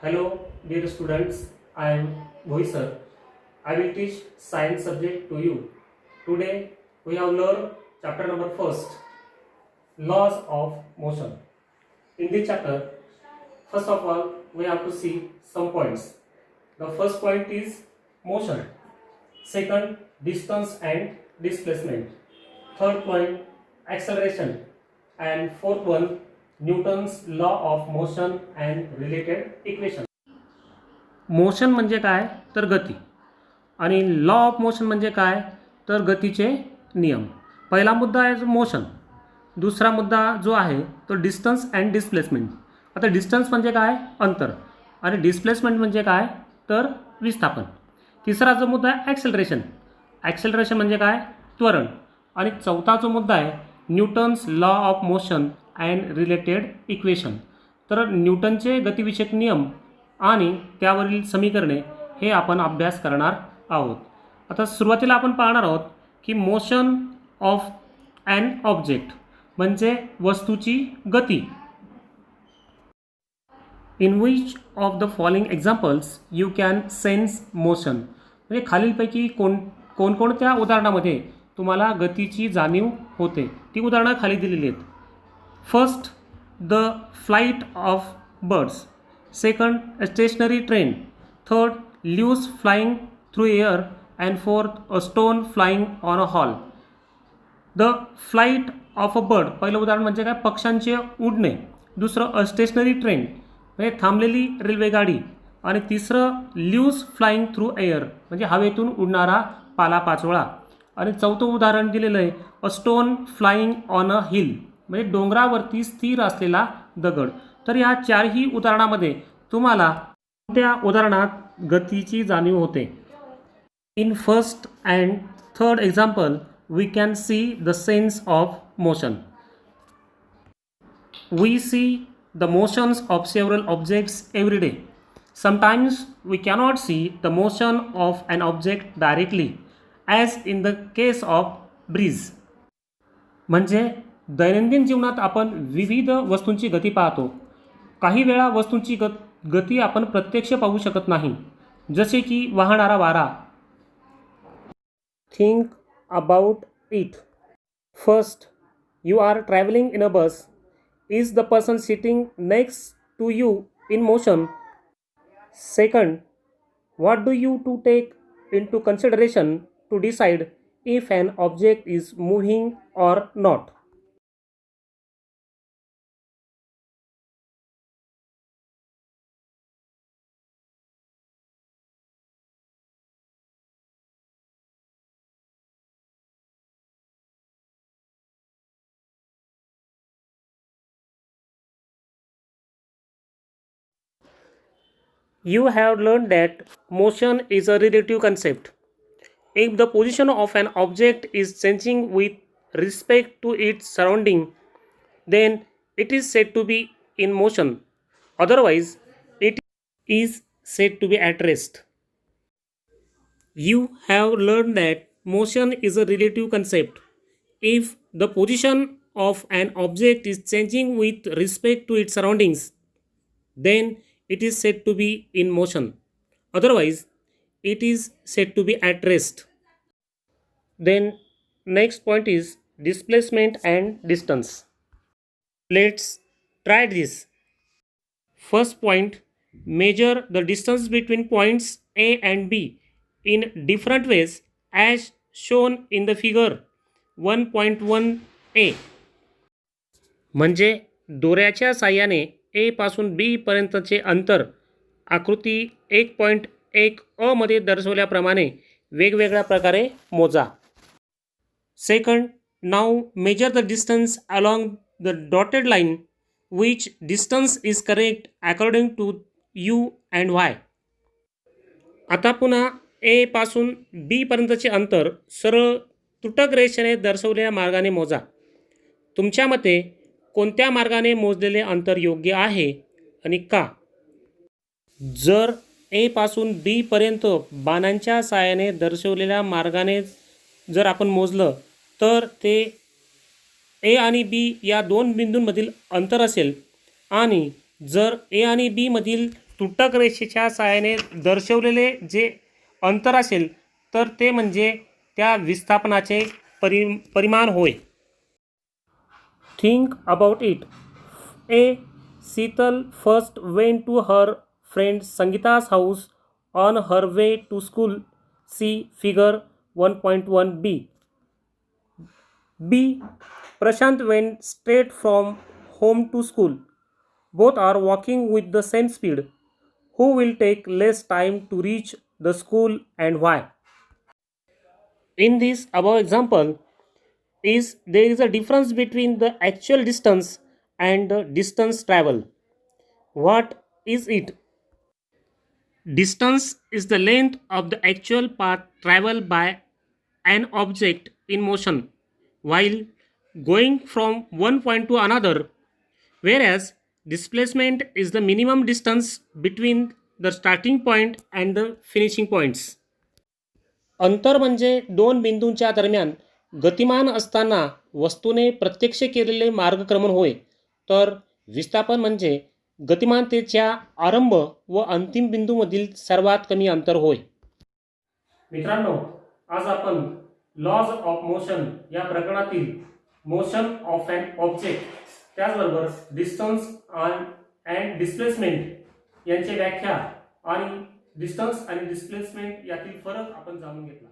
Hello, dear students. I am Bhoy sir. I will teach science subject to you. Today we have learned chapter number first, laws of motion. In this chapter, first of all, we have to see some points. The first point is motion. Second, distance and displacement. Third point, acceleration. And fourth one, Newton's law of motion and related equation. Motion म्हणजे काय तर गती आणि law of motion म्हणजे काय तर गतीचे नियम. पहिला मुद्दा आहे मोशन. दुसरा मुद्दा जो आहे तो डिस्टन्स अँड डिस्प्लेसमेंट. आता डिस्टन्स म्हणजे काय अंतर आणि डिस्प्लेसमेंट म्हणजे काय तर विस्थापन. तिसरा जो मुद्दा आहे ॲक्सेलरेशन. ॲक्सेलरेशन म्हणजे काय त्वरण. आणि चौथा जो मुद्दा आहे Newton's law of motion and related equation. तर न्यूटनचे गतिविषयक नियम आणि त्यावरील समीकरणे हे आपण अभ्यास करणार आहोत. आता सुरुवातीला आपण पाहणार आहोत की मोशन ऑफ ॲन ऑब्जेक्ट म्हणजे वस्तूची गती. In which of the following examples you can sense motion. म्हणजे खालीलपैकी कोणकोणत्या उदाहरणामध्ये तुम्हाला गतीची जाणीव होते ती उदाहरणं खाली दिलेली आहेत. First, the flight of birds. Second, a stationary train. Third, leaves flying through air. And fourth, a stone flying on a hall. The flight of a bird. पहिलं उदाहरण म्हणजे काय पक्ष्यांचे उडणे. दुसरं अ स्टेशनरी ट्रेन म्हणजे थांबलेली रेल्वेगाडी. आणि तिसरं लीव्स फ्लाईंग थ्रू एअर म्हणजे हवेतून उडणारा पालापाचोळा. आणि चौथं उदाहरण दिलेलं आहे a stone flying on a hill म्हणजे डोंगरावरती स्थिर असलेला दगड. तर या चारही उदाहरणामध्ये तुम्हाला कोणत्या उदाहरणात गतीची जाणीव होते. In first and third example we can see the sense of motion. We see the motions of several objects every day. Sometimes we cannot see the motion of an object directly as in the case of breeze. म्हणजे दैनंदिन जीवनात आपण विविध वस्तूंची गती पाहतो. काही वेळा वस्तूंची गती आपण प्रत्यक्ष पाहू शकत नाही, जसे की वाहणारा वारा. Think about it. First, you are travelling in a bus. Is the person sitting next to you in motion? Second, what do you to take into consideration to decide if an object is moving or not? You have learned that motion is a relative concept. If the position of an object is changing with respect to its surrounding, then it is said to be in motion. Otherwise, it is said to be at rest. You have learned that motion is a relative concept. If the position of an object is changing with respect to its surroundings, then it is said to be in motion. Otherwise, it is said to be at rest. Then next point is displacement and distance. Let's try this. First point, measure the distance between points A and B in different ways as shown in the figure 1.1a. म्हणजे दोऱ्याच्या साह्याने ए पासून बी पर्यंतचे अंतर आकृती 1.1 मध्ये दर्शवल्याप्रमाणे वेगवेगळ्या प्रकारे मोजा. Second, now measure the distance along the dotted line which distance is correct according to you and why. आता पुन्हा ए पासून बी पर्यंतचे अंतर सरळ तुटक रेषेने दर्शवलेल्या मार्गाने मोजा. तुमच्या मते कोणत्या मार्गाने मोजलेले अंतर योग्य आहे आणि का? जर ए पासून बी पर्यंत बाणांच्या साहाय्याने दर्शवलेल्या मार्गाने जर आपण मोजलं तर ते ए आणि बी या दोन बिंदूंमधील अंतर असेल. आणि जर ए आणि बी मधील तुटक रेषेच्या सहाय्याने दर्शवलेले जे अंतर असेल तर ते म्हणजे त्या विस्थापनाचे परिमाण होय. Think about it. A. Sheetal first went to her friend Sangeeta's house on her way to school. See figure 1.1b. B. Prashant went straight from home to school. Both are walking with the same speed. Who will take less time to reach the school and why? In this above example, there is a difference between the actual distance and the distance travel. What is it? Distance is the length of the actual path traveled by an object in motion while going from one point to another, whereas displacement is the minimum distance between the starting point and the finishing points. अंतर म्हणजे दोन बिंदूंच्या दरम्यान गतिमान असताना वस्तूने प्रत्यक्ष केलेले मार्गक्रमण होय, तर विस्थापन म्हणजे गतिमानतेच्या आरंभ व अंतिम बिंदूमधील सर्वात कमी अंतर होय. मित्रांनो, आज आपण लॉज ऑफ मोशन या प्रकरणातील मोशन ऑफ एन ऑब्जेक्ट त्याचबरोबर डिस्टन्स अँड डिस्प्लेसमेंट यांची व्याख्या आणि डिस्टन्स आणि डिस्प्लेसमेंट यातील फरक आपण जाणून घेतला.